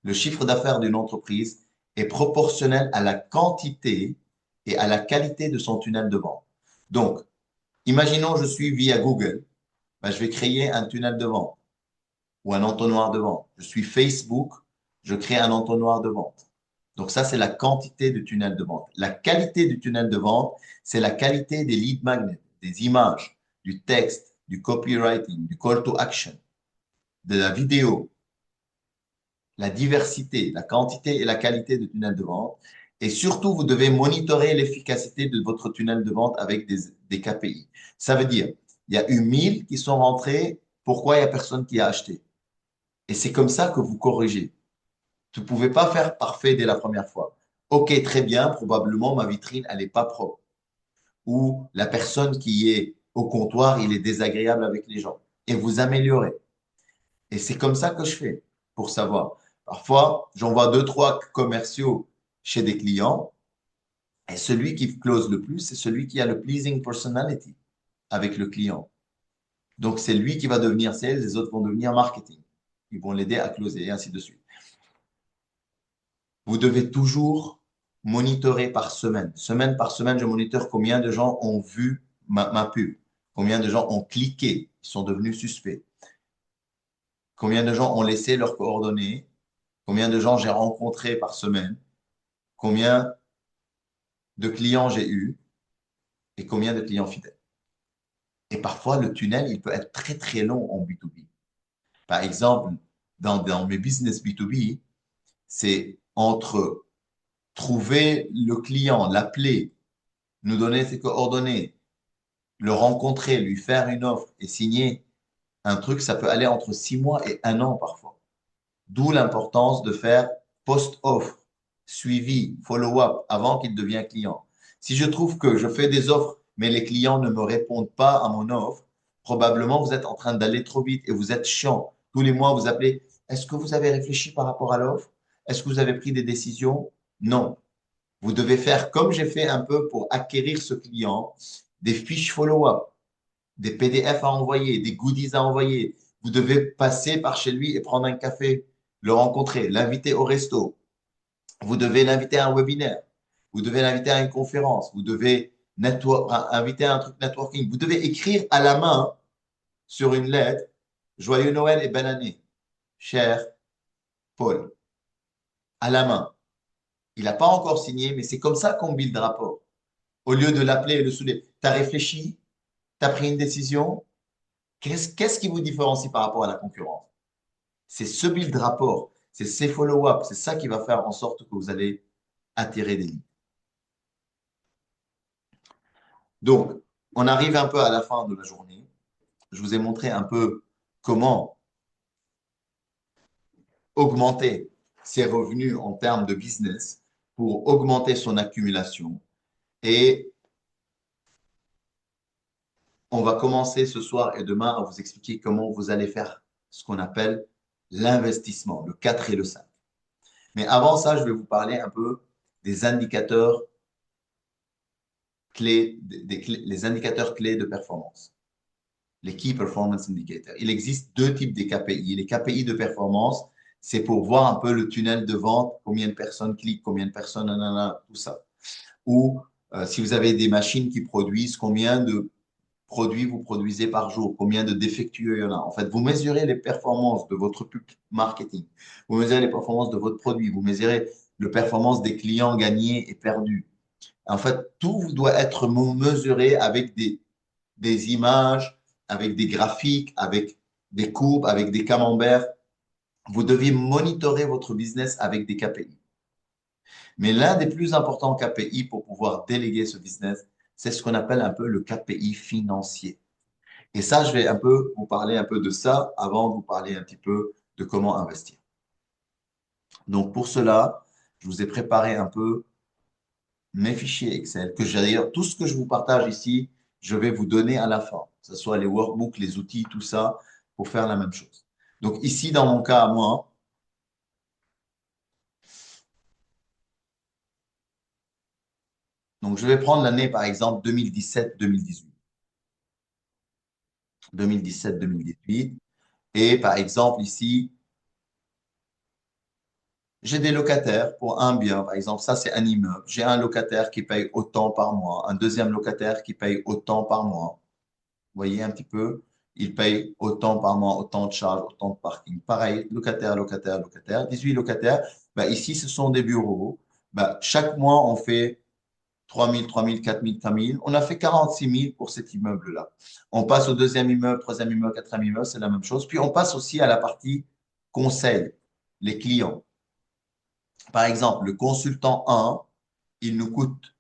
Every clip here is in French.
Le chiffre d'affaires d'une entreprise est proportionnel à la quantité et à la qualité de son tunnel de vente. Donc, imaginons je suis via Google, ben, je vais créer un tunnel de vente ou un entonnoir de vente. Je suis Facebook, je crée un entonnoir de vente. Donc ça, c'est la quantité du tunnel de vente. La qualité du tunnel de vente, c'est la qualité des lead magnets, des images, du texte, du copywriting, du call to action, de la vidéo, la diversité, la quantité et la qualité du tunnel de vente. Et surtout, vous devez monitorer l'efficacité de votre tunnel de vente avec des KPI. Ça veut dire, il y a eu 1000 qui sont rentrés, pourquoi il n'y a personne qui a acheté? Et c'est comme ça que vous corrigez. Tu ne pouvez pas faire parfait dès la première fois. OK, très bien, probablement ma vitrine, elle n'est pas propre. Ou la personne qui est au comptoir, il est désagréable avec les gens. Et vous améliorez. Et c'est comme ça que je fais pour savoir. Parfois, j'envoie deux, trois commerciaux chez des clients et celui qui close le plus, c'est celui qui a le pleasing personality avec le client. Donc, c'est lui qui va devenir sales, les autres vont devenir marketing. Ils vont l'aider à closer et ainsi de suite. Vous devez toujours monitorer par semaine. Semaine par semaine, je moniteur combien de gens ont vu ma pub, combien de gens ont cliqué, ils sont devenus suspects, combien de gens ont laissé leurs coordonnées, combien de gens j'ai rencontrés par semaine, combien de clients j'ai eu et combien de clients fidèles. Et parfois, le tunnel, il peut être très, très long en B2B. Par exemple, dans mes business B2B, c'est entre trouver le client, l'appeler, nous donner ses coordonnées, le rencontrer, lui faire une offre et signer un truc, ça peut aller entre 6 mois et 1 an parfois. D'où l'importance de faire post-offre, suivi, follow-up avant qu'il devienne client. Si je trouve que je fais des offres, mais les clients ne me répondent pas à mon offre, probablement vous êtes en train d'aller trop vite et vous êtes chiant. Tous les mois, vous appelez, est-ce que vous avez réfléchi par rapport à l'offre? Est-ce que vous avez pris des décisions? Non. Vous devez faire comme j'ai fait un peu pour acquérir ce client, des fiches follow-up, des PDF à envoyer, des goodies à envoyer. Vous devez passer par chez lui et prendre un café, le rencontrer, l'inviter au resto. Vous devez l'inviter à un webinaire. Vous devez l'inviter à une conférence. Vous devez inviter à un truc networking. Vous devez écrire à la main sur une lettre Joyeux Noël et belle année, cher Paul, à la main. Il n'a pas encore signé, mais c'est comme ça qu'on build le rapport. Au lieu de l'appeler et le saouler. Tu as réfléchi? Tu as pris une décision? Qu'est-ce qui vous différencie par rapport à la concurrence? C'est ce build rapport, c'est ces follow-up, c'est ça qui va faire en sorte que vous allez attirer des leads. Donc, on arrive un peu à la fin de la journée. Je vous ai montré un peu comment augmenter ses revenus en termes de business pour augmenter son accumulation. Et on va commencer ce soir et demain à vous expliquer comment vous allez faire ce qu'on appelle l'investissement, le 4 et le 5. Mais avant ça, je vais vous parler un peu des indicateurs clés, les indicateurs clés de performance, les Key Performance Indicators. Il existe deux types de KPI. Les KPI de performance, c'est pour voir un peu le tunnel de vente, combien de personnes cliquent, combien de personnes, nanana, tout ça. Ou si vous avez des machines qui produisent, combien de produits vous produisez par jour, combien de défectueux il y en a. En fait, vous mesurez les performances de votre marketing, vous mesurez les performances de votre produit, vous mesurez les performances des clients gagnés et perdus. En fait, tout doit être mesuré avec des images, avec des graphiques, avec des courbes, avec des camemberts. Vous devez monitorer votre business avec des KPI. Mais l'un des plus importants KPI pour pouvoir déléguer ce business, c'est ce qu'on appelle un peu le KPI financier. Et ça, je vais un peu vous parler un peu de ça avant de vous parler un petit peu de comment investir. Donc pour cela, je vous ai préparé un peu mes fichiers Excel, que j'ai d'ailleurs, tout ce que je vous partage ici, je vais vous donner à la fin, que ce soit les workbooks, les outils, tout ça, pour faire la même chose. Donc ici, dans mon cas à moi, donc je vais prendre l'année par exemple 2017-2018. 2017-2018. Et par exemple ici, J'ai des locataires pour un bien, par exemple, ça c'est un immeuble. J'ai un locataire qui paye autant par mois, un deuxième locataire qui paye autant par mois. Vous voyez un petit peu, il paye autant par mois, autant de charges, autant de parking. Pareil, locataire, locataire, locataire. 18 locataires. Bah, ici, ce sont des bureaux. Bah, chaque mois, on fait 3 000, 3 000, 4 000, 5 000. On a fait 46 000 pour cet immeuble-là. On passe au deuxième immeuble, troisième immeuble, quatrième immeuble, c'est la même chose. Puis on passe aussi à la partie conseil, les clients. Par exemple, le consultant 1, il nous coûte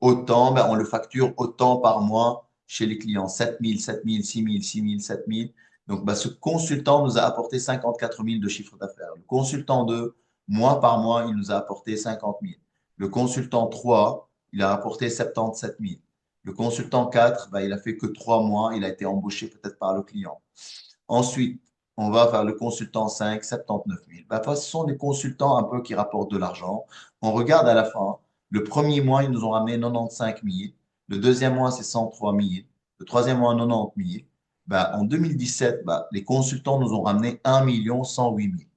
autant, ben on le facture autant par mois chez les clients. 7 000, 7 000, 6 000, 6 000, 7 000. Donc, ben, ce consultant nous a apporté 54 000 de chiffre d'affaires. Le consultant 2, mois par mois, il nous a apporté 50 000. Le consultant 3, il a apporté 77 000. Le consultant 4, ben, il a fait que 3 mois. Il a été embauché peut-être par le client. Ensuite, on va vers le consultant 5, 79 000. Ben, ce sont des consultants un peu qui rapportent de l'argent. On regarde à la fin. Le premier mois, ils nous ont ramené 95 000. Le deuxième mois, c'est 103 000. Le troisième mois, 90 000. Ben, en 2017, ben, les consultants nous ont ramené 1 108 000.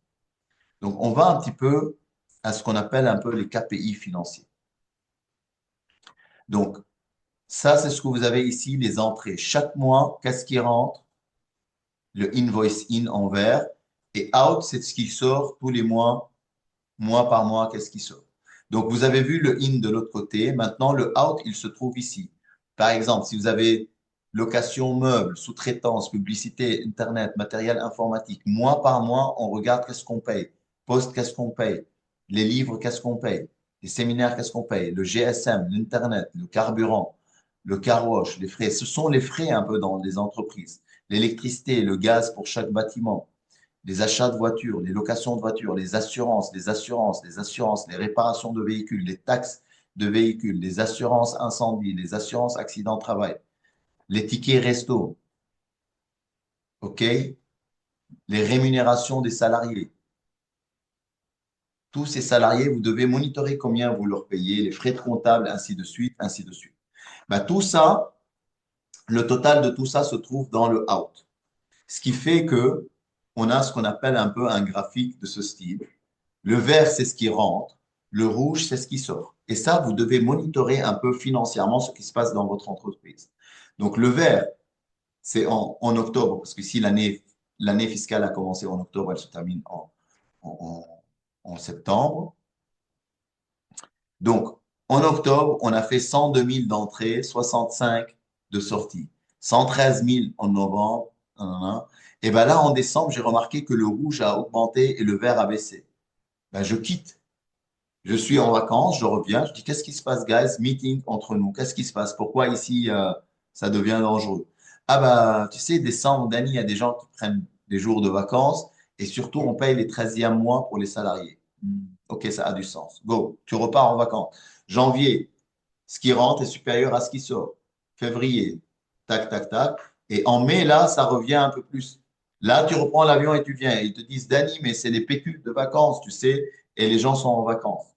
Donc, on va un petit peu à ce qu'on appelle un peu les KPI financiers. Donc, ça, c'est ce que vous avez ici, les entrées. Chaque mois, qu'est-ce qui rentre? Le invoice in en vert. Et out, c'est ce qui sort tous les mois, mois par mois, qu'est-ce qui sort. Donc, vous avez vu le in de l'autre côté. Maintenant, le out, il se trouve ici. Par exemple, si vous avez location meuble, sous-traitance, publicité, Internet, matériel informatique, mois par mois, on regarde qu'est-ce qu'on paye. Poste, qu'est-ce qu'on paye. Les livres, qu'est-ce qu'on paye. Les séminaires, qu'est-ce qu'on paye. Le GSM, l'Internet, le carburant, le car wash, les frais. Ce sont les frais un peu dans les entreprises. L'électricité, le gaz pour chaque bâtiment, les achats de voitures, les locations de voitures, les assurances, les réparations de véhicules, les taxes de véhicules, les assurances incendie, les assurances accident de travail, les tickets resto, OK? Les rémunérations des salariés. Tous ces salariés, vous devez monitorer combien vous leur payez, les frais de comptable, ainsi de suite, ainsi de suite. Ben, tout ça, le total de tout ça se trouve dans le out. Ce qui fait que on a ce qu'on appelle un peu un graphique de ce style. Le vert, c'est ce qui rentre. Le rouge, c'est ce qui sort. Et ça, vous devez monitorer un peu financièrement ce qui se passe dans votre entreprise. Donc, le vert, c'est en octobre, parce que si l'année fiscale a commencé en octobre, elle se termine en, en septembre. Donc, en octobre, on a fait 102 000 d'entrées, 65 de sorties, 113 000 en novembre. Et bien là, en décembre, j'ai remarqué que le rouge a augmenté et le vert a baissé. Ben, je quitte. Je suis en vacances, je reviens, je dis qu'est-ce qui se passe, guys? Meeting entre nous. Qu'est-ce qui se passe? Pourquoi ici ça devient dangereux? Ah bah, tu sais, décembre, Dani, il y a des gens qui prennent des jours de vacances et surtout on paye les 13e mois pour les salariés. Ok, ça a du sens. Go, tu repars en vacances. Janvier, ce qui rentre est supérieur à ce qui sort. Février, tac, tac, tac. Et en mai, là, ça revient un peu plus. Là, tu reprends l'avion et tu viens. Ils te disent, Dani, mais c'est des pécules de vacances, tu sais, et les gens sont en vacances.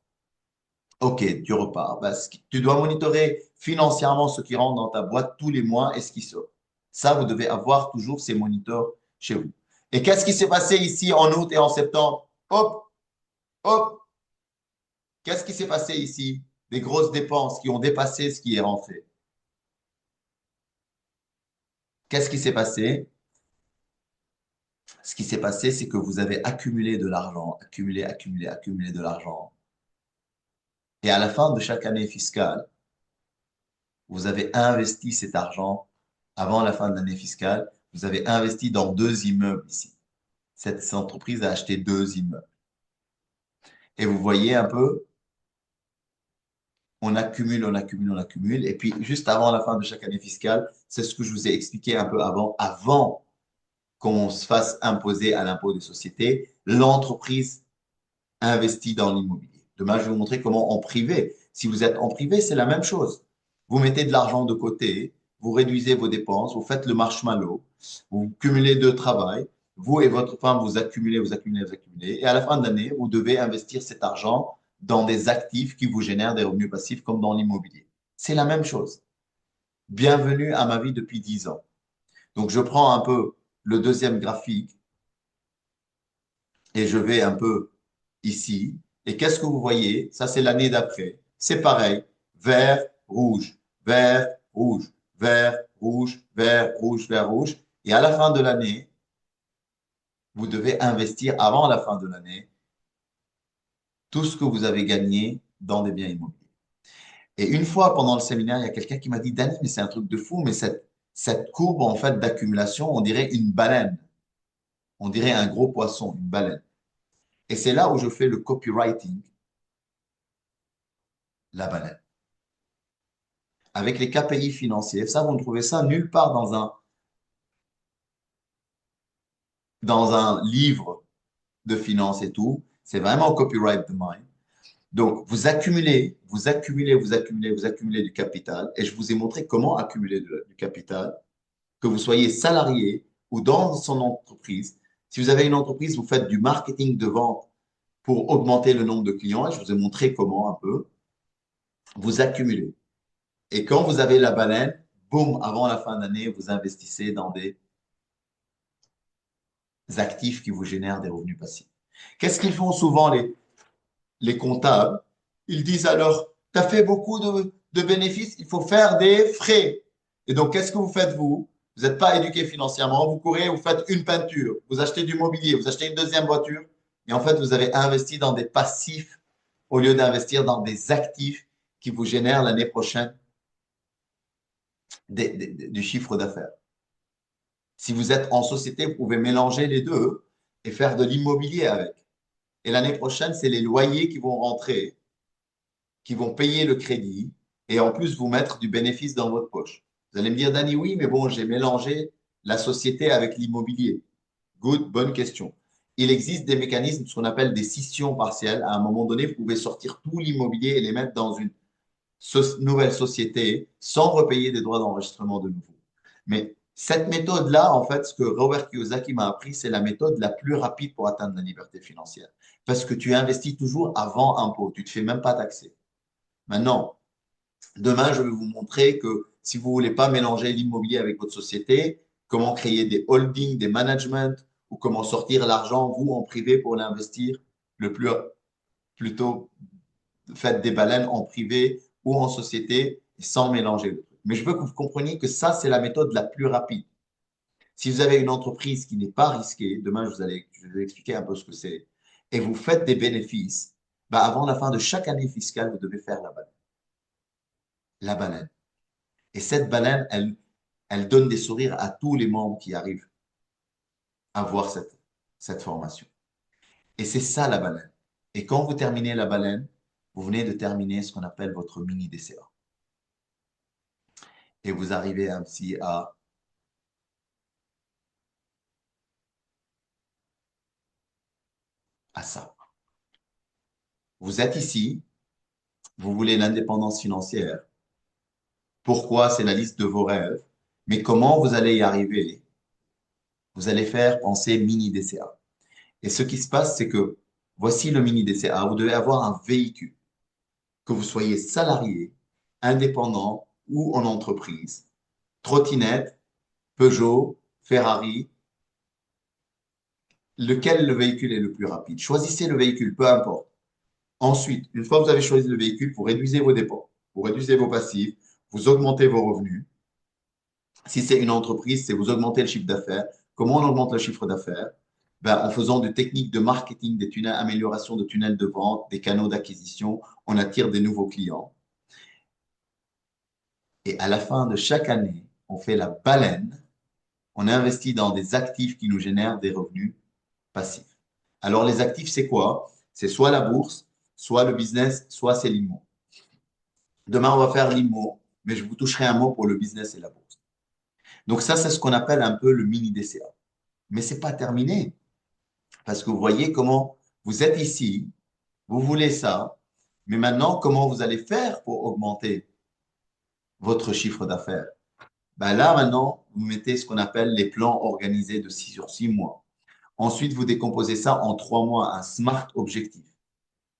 Ok, tu repars. Tu dois monitorer financièrement ce qui rentre dans ta boîte tous les mois et ce qui sort. Ça, vous devez avoir toujours ces moniteurs chez vous. Et qu'est-ce qui s'est passé ici en août et en septembre? Hop, hop, qu'est-ce qui s'est passé ici? Des grosses dépenses qui ont dépassé ce qui est rentré. Qu'est-ce qui s'est passé? Ce qui s'est passé, c'est que vous avez accumulé de l'argent, accumulé, accumulé, accumulé de l'argent. Et à la fin de chaque année fiscale, vous avez investi cet argent avant la fin de l'année fiscale. Vous avez investi dans 2 immeubles ici. Cette entreprise a acheté 2 immeubles. Et vous voyez un peu, on accumule, on accumule, on accumule. Et puis, juste avant la fin de chaque année fiscale, c'est ce que je vous ai expliqué un peu avant qu'on se fasse imposer à l'impôt des sociétés, l'entreprise investit dans l'immobilier. Demain, je vais vous montrer comment en privé. Si vous êtes en privé, c'est la même chose. Vous mettez de l'argent de côté, vous réduisez vos dépenses, vous faites le marshmallow, vous cumulez de travail, vous et votre femme, vous accumulez, vous accumulez, vous accumulez. Et à la fin de l'année, vous devez investir cet argent dans des actifs qui vous génèrent des revenus passifs comme dans l'immobilier. C'est la même chose. Bienvenue à ma vie depuis 10 ans. Donc, je prends un peu le deuxième graphique et je vais un peu ici. Et qu'est-ce que vous voyez? Ça, c'est l'année d'après. C'est pareil. Vert, rouge, vert, rouge, vert, rouge, vert, rouge, vert, rouge. Et à la fin de l'année, vous devez investir avant la fin de l'année tout ce que vous avez gagné dans des biens immobiliers. Et une fois pendant le séminaire, il y a quelqu'un qui m'a dit, Danny, mais c'est un truc de fou, mais cette courbe en fait d'accumulation, on dirait une baleine. On dirait un gros poisson, une baleine. Et c'est là où je fais le copywriting, la baleine. Avec les KPI financiers, ça, vous ne trouvez ça nulle part dans un livre de finance et tout. C'est vraiment copyright the mind. Donc, vous accumulez, vous accumulez, vous accumulez, vous accumulez du capital. Et je vous ai montré comment accumuler du capital, que vous soyez salarié ou dans son entreprise. Si vous avez une entreprise, vous faites du marketing de vente pour augmenter le nombre de clients. Et je vous ai montré comment un peu. Vous accumulez. Et quand vous avez la baleine, boum, avant la fin d'année, vous investissez dans des actifs qui vous génèrent des revenus passifs. Qu'est-ce qu'ils font souvent les comptables? Ils disent alors, tu as fait beaucoup de bénéfices, il faut faire des frais. Et donc, qu'est-ce que vous faites vous? Vous n'êtes pas éduqué financièrement, vous courez, vous faites une peinture, vous achetez du mobilier, vous achetez une deuxième voiture, et en fait, vous avez investi dans des passifs au lieu d'investir dans des actifs qui vous génèrent l'année prochaine du chiffre d'affaires. Si vous êtes en société, vous pouvez mélanger les deux et faire de l'immobilier avec. Et l'année prochaine, c'est les loyers qui vont rentrer, qui vont payer le crédit et en plus vous mettre du bénéfice dans votre poche. Vous allez me dire, Dani, oui, mais bon, j'ai mélangé la société avec l'immobilier. Good, bonne question. Il existe des mécanismes, ce qu'on appelle des scissions partielles. À un moment donné, vous pouvez sortir tout l'immobilier et les mettre dans une nouvelle société sans repayer des droits d'enregistrement de nouveau. Mais cette méthode-là, en fait, ce que Robert Kiyosaki m'a appris, c'est la méthode la plus rapide pour atteindre la liberté financière. Parce que tu investis toujours avant impôt. Tu ne te fais même pas taxer. Maintenant, demain, je vais vous montrer que si vous ne voulez pas mélanger l'immobilier avec votre société, comment créer des holdings, des managements, ou comment sortir l'argent, vous, en privé, pour l'investir le plus, plutôt, faites des baleines en privé ou en société sans mélanger le truc. Mais je veux que vous compreniez que ça, c'est la méthode la plus rapide. Si vous avez une entreprise qui n'est pas risquée, demain, je vais vous expliquer un peu ce que c'est, et vous faites des bénéfices, bah avant la fin de chaque année fiscale, vous devez faire la baleine. La baleine. Et cette baleine, elle donne des sourires à tous les membres qui arrivent à voir cette formation. Et c'est ça la baleine. Et quand vous terminez la baleine, vous venez de terminer ce qu'on appelle votre mini DCA. Et vous arrivez ainsi à ça. Vous êtes ici, vous voulez l'indépendance financière. Pourquoi? C'est la liste de vos rêves. Mais comment vous allez y arriver? Vous allez faire penser mini DCA. Et ce qui se passe, c'est que voici le mini DCA. Vous devez avoir un véhicule, que vous soyez salarié, indépendant ou en entreprise. Trottinette, Peugeot, Ferrari, lequel le véhicule est le plus rapide? Choisissez le véhicule, peu importe. Ensuite, une fois que vous avez choisi le véhicule, vous réduisez vos dépenses, vous réduisez vos passifs, vous augmentez vos revenus. Si c'est une entreprise, c'est vous augmentez le chiffre d'affaires. Comment on augmente le chiffre d'affaires? Ben, en faisant des techniques de marketing, des tunnels, amélioration de tunnels de vente, des canaux d'acquisition, on attire des nouveaux clients. Et à la fin de chaque année, on fait la baleine, on investit dans des actifs qui nous génèrent des revenus passifs. Alors les actifs, c'est quoi? C'est soit la bourse, soit le business, soit c'est l'immo. Demain, on va faire l'immo, mais je vous toucherai un mot pour le business et la bourse. Donc ça, c'est ce qu'on appelle un peu le mini DCA. Mais ce n'est pas terminé, parce que vous voyez comment vous êtes ici, vous voulez ça, mais maintenant, comment vous allez faire pour augmenter votre chiffre d'affaires? Ben là, maintenant, vous mettez ce qu'on appelle les plans organisés de 6 sur 6 mois. Ensuite, vous décomposez ça en 3 mois, un SMART objectif.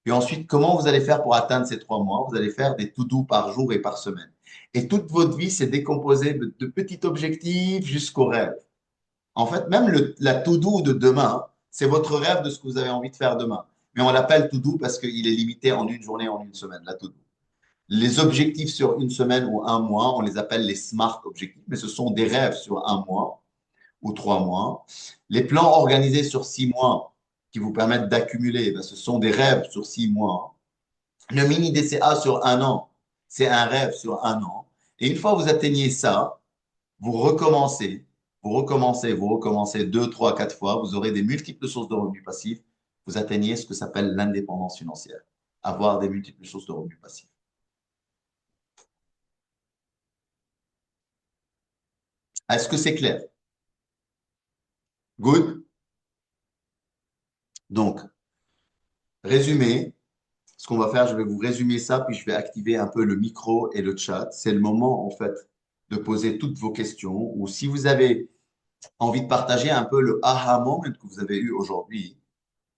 Puis ensuite, comment vous allez faire pour atteindre ces 3 mois? Vous allez faire des to-do par jour et par semaine. Et toute votre vie, c'est décomposé de petits objectifs jusqu'au rêve. En fait, même la to-do de demain, c'est votre rêve de ce que vous avez envie de faire demain. mais on l'appelle to-do parce qu'il est limité en une journée, en une semaine, la to-do. Les objectifs sur une semaine ou un mois, on les appelle les SMART objectifs, mais ce sont des rêves sur un mois ou 3 mois. Les plans organisés sur 6 mois qui vous permettent d'accumuler, ben, ce sont des rêves sur 6 mois. Le mini DCA sur un an, c'est un rêve sur un an. Et une fois que vous atteignez ça, vous recommencez, vous recommencez 2, 3, 4 fois, vous aurez des multiples sources de revenus passifs. Vous atteignez ce que s'appelle l'indépendance financière. Avoir des multiples sources de revenus passifs. Est-ce que c'est clair? Good. Donc, résumé, ce qu'on va faire, je vais vous résumer ça, puis je vais activer un peu le micro et le chat. C'est le moment, en fait, de poser toutes vos questions. Ou si vous avez envie de partager un peu le aha moment que vous avez eu aujourd'hui,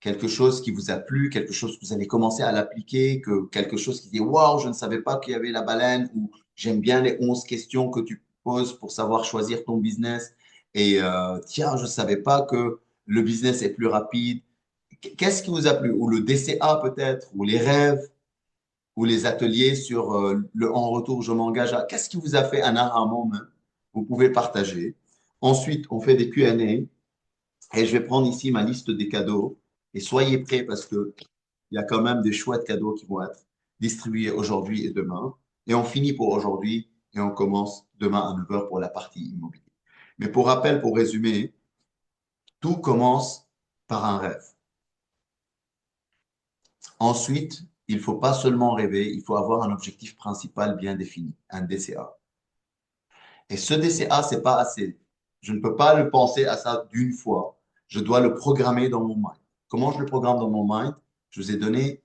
quelque chose qui vous a plu, quelque chose que vous avez commencé à l'appliquer, que quelque chose qui dit waouh, je ne savais pas qu'il y avait la baleine, ou j'aime bien les 11 questions que tu poses pour savoir choisir ton business, et tiens, je ne savais pas que le business est plus rapide. Qu'est-ce qui vous a plu? Ou le DCA peut-être, ou les rêves, ou les ateliers sur le en retour, je m'engage à. Qu'est-ce qui vous a fait un aha moment? Vous pouvez partager. Ensuite, on fait des Q&A et je vais prendre ici ma liste des cadeaux. Et soyez prêts parce qu'il y a quand même des chouettes cadeaux qui vont être distribués aujourd'hui et demain. Et on finit pour aujourd'hui et on commence demain à 9 heures pour la partie immobilier. Mais pour rappel, pour résumer, tout commence par un rêve. Ensuite, il ne faut pas seulement rêver, il faut avoir un objectif principal bien défini, un DCA. Et ce DCA, c'est pas assez. Je ne peux pas le penser à ça d'une fois. Je dois le programmer dans mon mind. Comment je le programme dans mon mind? Je vous ai donné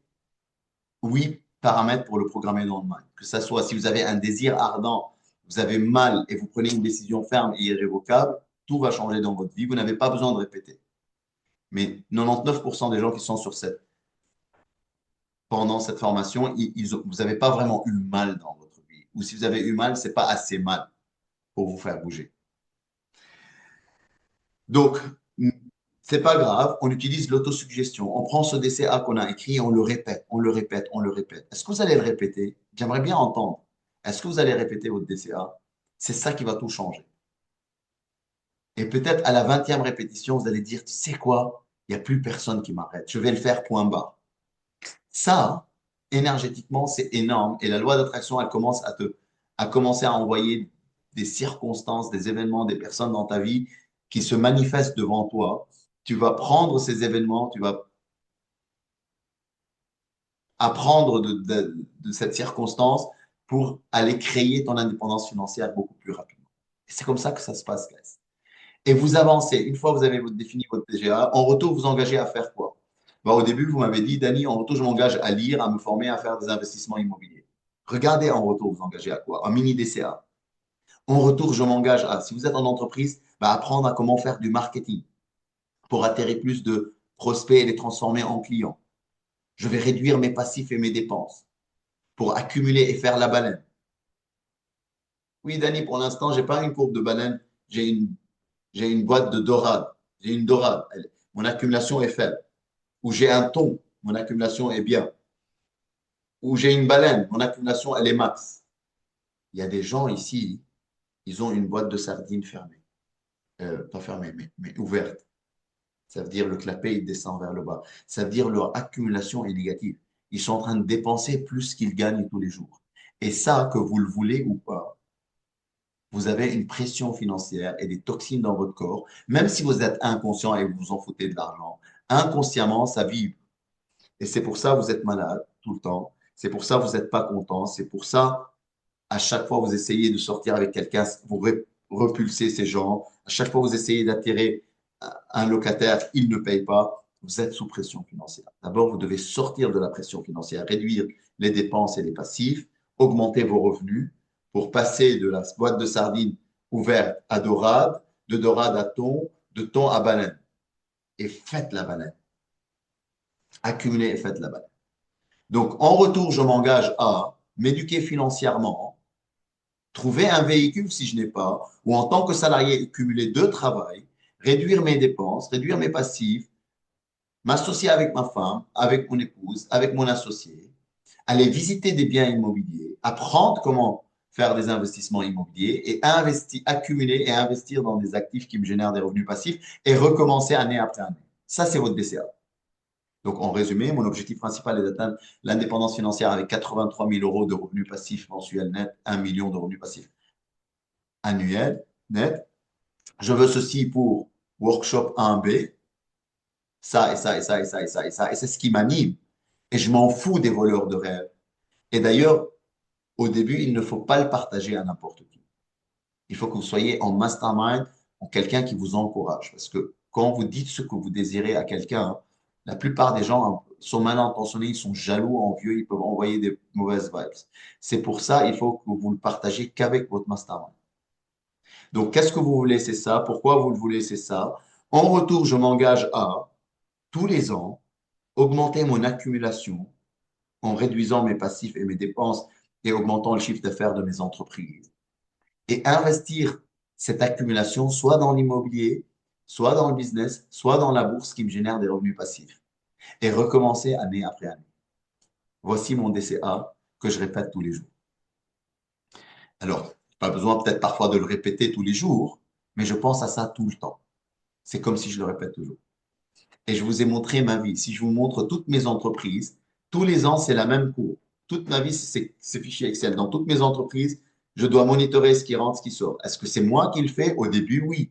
8 paramètres pour le programmer dans le mind. Que ce soit si vous avez un désir ardent, vous avez mal et vous prenez une décision ferme et irrévocable, tout va changer dans votre vie. Vous n'avez pas besoin de répéter. Mais 99% des gens qui sont pendant cette formation, vous n'avez pas vraiment eu mal dans votre vie. Ou si vous avez eu mal, c'est pas assez mal pour vous faire bouger. Donc, c'est pas grave, on utilise l'autosuggestion. On prend ce DCA qu'on a écrit et on le répète, on le répète, on le répète. Est-ce que vous allez le répéter? J'aimerais bien entendre. Est-ce que vous allez répéter votre DCA? C'est ça qui va tout changer. Et peut-être à la 20e répétition, vous allez dire, tu sais quoi? Il n'y a plus personne qui m'arrête. Je vais le faire, point barre. Ça, énergétiquement, c'est énorme. Et la loi d'attraction, elle commence à commencer à envoyer des circonstances, des événements, des personnes dans ta vie qui se manifestent devant toi. Tu vas prendre ces événements, tu vas apprendre de cette circonstance pour aller créer ton indépendance financière beaucoup plus rapidement. Et c'est comme ça que ça se passe, guys. Et vous avancez. Une fois que vous avez défini votre TGA, en retour, vous engagez à faire quoi? Bah, au début, vous m'avez dit, Dani, en retour, je m'engage à lire, à me former, à faire des investissements immobiliers. Regardez en retour, vous engagez à quoi? Un mini DCA. En retour, je m'engage à, si vous êtes en entreprise, bah, apprendre à comment faire du marketing pour atterrir plus de prospects et les transformer en clients. Je vais réduire mes passifs et mes dépenses pour accumuler et faire la baleine. Oui, Dani, pour l'instant, je n'ai pas une courbe de baleine, j'ai une boîte de dorade. J'ai une dorade. Mon accumulation est faible. Ou j'ai un thon, mon accumulation est bien. Ou j'ai une baleine, mon accumulation, elle est max. Il y a des gens ici, ils ont une boîte de sardines fermée. Pas fermée, mais ouverte. Ça veut dire le clapet, il descend vers le bas. Ça veut dire leur accumulation est négative. Ils sont en train de dépenser plus qu'ils gagnent tous les jours. Et ça, que vous le voulez ou pas, vous avez une pression financière et des toxines dans votre corps, même si vous êtes inconscient et vous vous en foutez de l'argent. Inconsciemment, ça vibre. Et c'est pour ça que vous êtes malade tout le temps. C'est pour ça que vous n'êtes pas content. C'est pour ça, à chaque fois, vous essayez de sortir avec quelqu'un, vous repulsez ces gens. À chaque fois, vous essayez d'attirer un locataire, il ne paye pas. Vous êtes sous pression financière. D'abord, vous devez sortir de la pression financière, réduire les dépenses et les passifs, augmenter vos revenus pour passer de la boîte de sardines ouverte à dorade, de dorade à thon, de thon à baleine. Et faites la baleine. Accumulez et faites la baleine. Donc, en retour, je m'engage à m'éduquer financièrement, trouver un véhicule si je n'ai pas, ou en tant que salarié cumuler 2 travails, réduire mes dépenses, réduire mes passifs, m'associer avec ma femme, avec mon épouse, avec mon associé, aller visiter des biens immobiliers, apprendre comment faire des investissements immobiliers et investir, accumuler et investir dans des actifs qui me génèrent des revenus passifs et recommencer année après année. Ça, c'est votre DCA. Donc, en résumé, mon objectif principal est d'atteindre l'indépendance financière avec 83 000 euros de revenus passifs mensuels net, 1 million de revenus passifs annuels net. Je veux ceci pour workshop 1B, ça et ça et ça et ça et ça et ça. Et c'est ce qui m'anime. Et je m'en fous des voleurs de rêve. Et d'ailleurs, au début, il ne faut pas le partager à n'importe qui. Il faut que vous soyez en mastermind, en quelqu'un qui vous encourage. Parce que quand vous dites ce que vous désirez à quelqu'un, hein, la plupart des gens sont mal intentionnés, ils sont jaloux, envieux, ils peuvent envoyer des mauvaises vibes. C'est pour ça, il faut que vous le partagez qu'avec votre mastermind. Donc, qu'est-ce que vous voulez, c'est ça? Pourquoi vous le voulez, c'est ça? En retour, je m'engage à, tous les ans, augmenter mon accumulation en réduisant mes passifs et mes dépenses et augmentant le chiffre d'affaires de mes entreprises. Et investir cette accumulation soit dans l'immobilier, soit dans le business, soit dans la bourse qui me génère des revenus passifs. Et recommencer année après année. Voici mon DCA que je répète tous les jours. Alors, pas besoin peut-être parfois de le répéter tous les jours, mais je pense à ça tout le temps. C'est comme si je le répète toujours. Et je vous ai montré ma vie. Si je vous montre toutes mes entreprises, tous les ans, c'est la même courbe. Toute ma vie, c'est ces fichiers Excel. Dans toutes mes entreprises, je dois monitorer ce qui rentre, ce qui sort. Est-ce que c'est moi qui le fais? Au début, oui.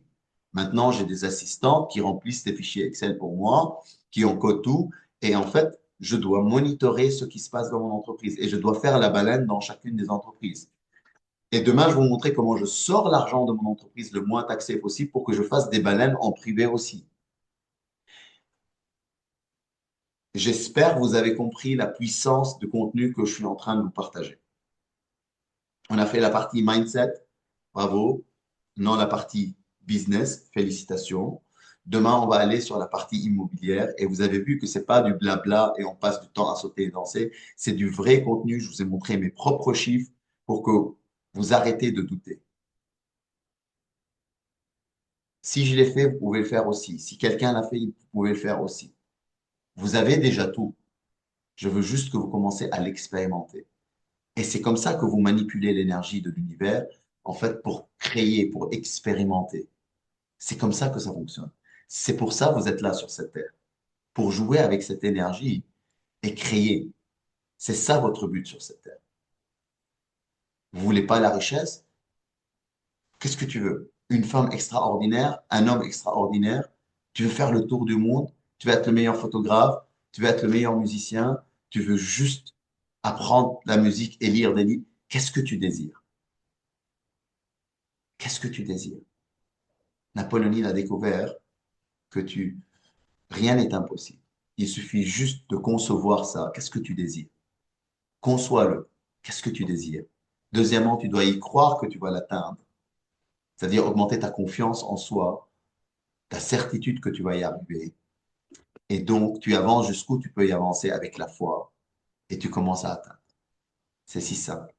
Maintenant, j'ai des assistants qui remplissent des fichiers Excel pour moi, qui encodent tout. Et en fait, je dois monitorer ce qui se passe dans mon entreprise. Et je dois faire la baleine dans chacune des entreprises. Et demain, je vais vous montrer comment je sors l'argent de mon entreprise le moins taxé possible pour que je fasse des baleines en privé aussi. J'espère que vous avez compris la puissance de contenu que je suis en train de vous partager. On a fait la partie mindset, bravo. Non, la partie business, félicitations. Demain, on va aller sur la partie immobilière et vous avez vu que c'est pas du blabla et on passe du temps à sauter et danser. C'est du vrai contenu. Je vous ai montré mes propres chiffres pour que vous arrêtez de douter. Si je l'ai fait, vous pouvez le faire aussi. Si quelqu'un l'a fait, vous pouvez le faire aussi. Vous avez déjà tout. Je veux juste que vous commencez à l'expérimenter. Et c'est comme ça que vous manipulez l'énergie de l'univers, en fait, pour créer, pour expérimenter. C'est comme ça que ça fonctionne. C'est pour ça que vous êtes là sur cette terre, pour jouer avec cette énergie et créer. C'est ça votre but sur cette terre. Vous voulez pas la richesse? Qu'est-ce que tu veux? Une femme extraordinaire, un homme extraordinaire? Tu veux faire le tour du monde? Tu veux être le meilleur photographe? Tu veux être le meilleur musicien? Tu veux juste apprendre la musique et lire des livres? Qu'est-ce que tu désires? Qu'est-ce que tu désires? Napoléon Hill a découvert que rien n'est impossible. Il suffit juste de concevoir ça. Qu'est-ce que tu désires? Conçois-le. Qu'est-ce que tu désires? Deuxièmement, tu dois y croire que tu vas l'atteindre. C'est-à-dire augmenter ta confiance en soi, ta certitude que tu vas y arriver. Et donc, tu avances jusqu'où tu peux y avancer avec la foi et tu commences à atteindre. C'est si simple.